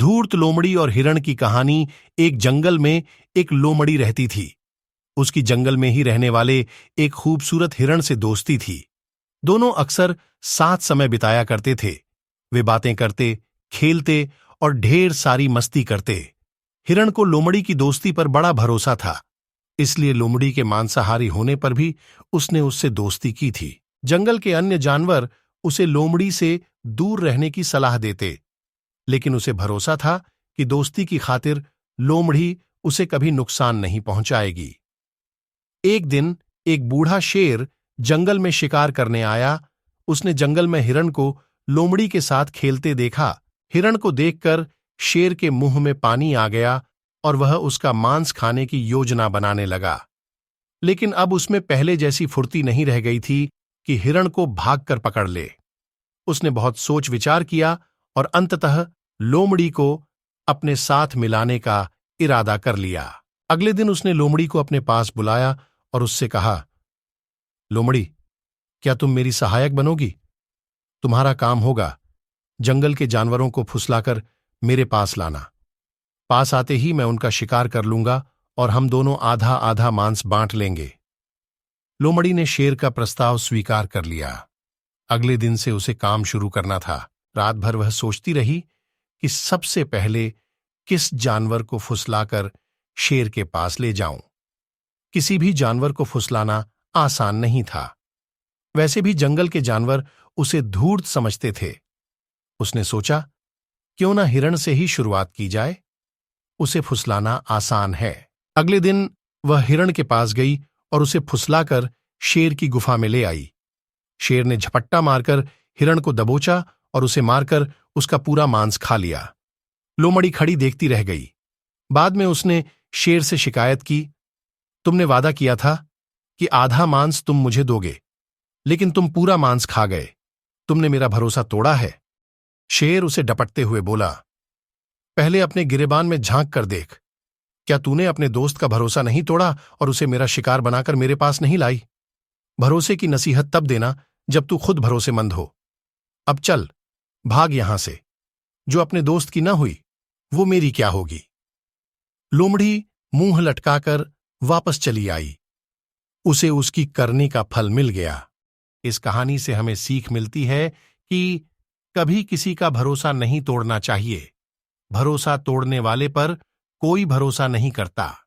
धूर्त लोमड़ी और हिरण की कहानी। एक जंगल में एक लोमड़ी रहती थी। उसकी जंगल में ही रहने वाले एक खूबसूरत हिरण से दोस्ती थी। दोनों अक्सर साथ समय बिताया करते थे। वे बातें करते, खेलते और ढेर सारी मस्ती करते। हिरण को लोमड़ी की दोस्ती पर बड़ा भरोसा था, इसलिए लोमड़ी के मांसाहारी होने पर भी उसने उससे दोस्ती की थी। जंगल के अन्य जानवर उसे लोमड़ी से दूर रहने की सलाह देते, लेकिन उसे भरोसा था कि दोस्ती की खातिर लोमड़ी उसे कभी नुकसान नहीं पहुंचाएगी। एक दिन एक बूढ़ा शेर जंगल में शिकार करने आया। उसने जंगल में हिरण को लोमड़ी के साथ खेलते देखा। हिरण को देखकर शेर के मुंह में पानी आ गया और वह उसका मांस खाने की योजना बनाने लगा। लेकिन अब उसमें पहले जैसी फुर्ती नहीं रह गई थी कि हिरण को भागकर पकड़ ले। उसने बहुत सोच विचार किया और अंततः लोमड़ी को अपने साथ मिलाने का इरादा कर लिया। अगले दिन उसने लोमड़ी को अपने पास बुलाया और उससे कहा, लोमड़ी, क्या तुम मेरी सहायक बनोगी? तुम्हारा काम होगा जंगल के जानवरों को फुसलाकर मेरे पास लाना। पास आते ही मैं उनका शिकार कर लूंगा और हम दोनों आधा आधा मांस बांट लेंगे। लोमड़ी ने शेर का प्रस्ताव स्वीकार कर लिया। अगले दिन से उसे काम शुरू करना था। रात भर वह सोचती रही कि सबसे पहले किस जानवर को फुसलाकर शेर के पास ले जाऊं। किसी भी जानवर को फुसलाना आसान नहीं था। वैसे भी जंगल के जानवर उसे धूर्त समझते थे। उसने सोचा, क्यों ना हिरण से ही शुरुआत की जाए, उसे फुसलाना आसान है। अगले दिन वह हिरण के पास गई और उसे फुसलाकर शेर की गुफा में ले आई। शेर ने झपट्टा मारकर हिरण को दबोचा और उसे मारकर उसका पूरा मांस खा लिया। लोमड़ी खड़ी देखती रह गई। बाद में उसने शेर से शिकायत की, तुमने वादा किया था कि आधा मांस तुम मुझे दोगे, लेकिन तुम पूरा मांस खा गए। तुमने मेरा भरोसा तोड़ा है। शेर उसे डपटते हुए बोला, पहले अपने गिरेबान में झांक कर देख। क्या तूने अपने दोस्त का भरोसा नहीं तोड़ा और उसे मेरा शिकार बनाकर मेरे पास नहीं लाई? भरोसे की नसीहत तब देना जब तू खुद भरोसेमंद हो। अब चल, भाग यहां से। जो अपने दोस्त की ना हुई, वो मेरी क्या होगी? लोमड़ी मुंह लटकाकर वापस चली आई। उसे उसकी करने का फल मिल गया। इस कहानी से हमें सीख मिलती है कि कभी किसी का भरोसा नहीं तोड़ना चाहिए। भरोसा तोड़ने वाले पर कोई भरोसा नहीं करता।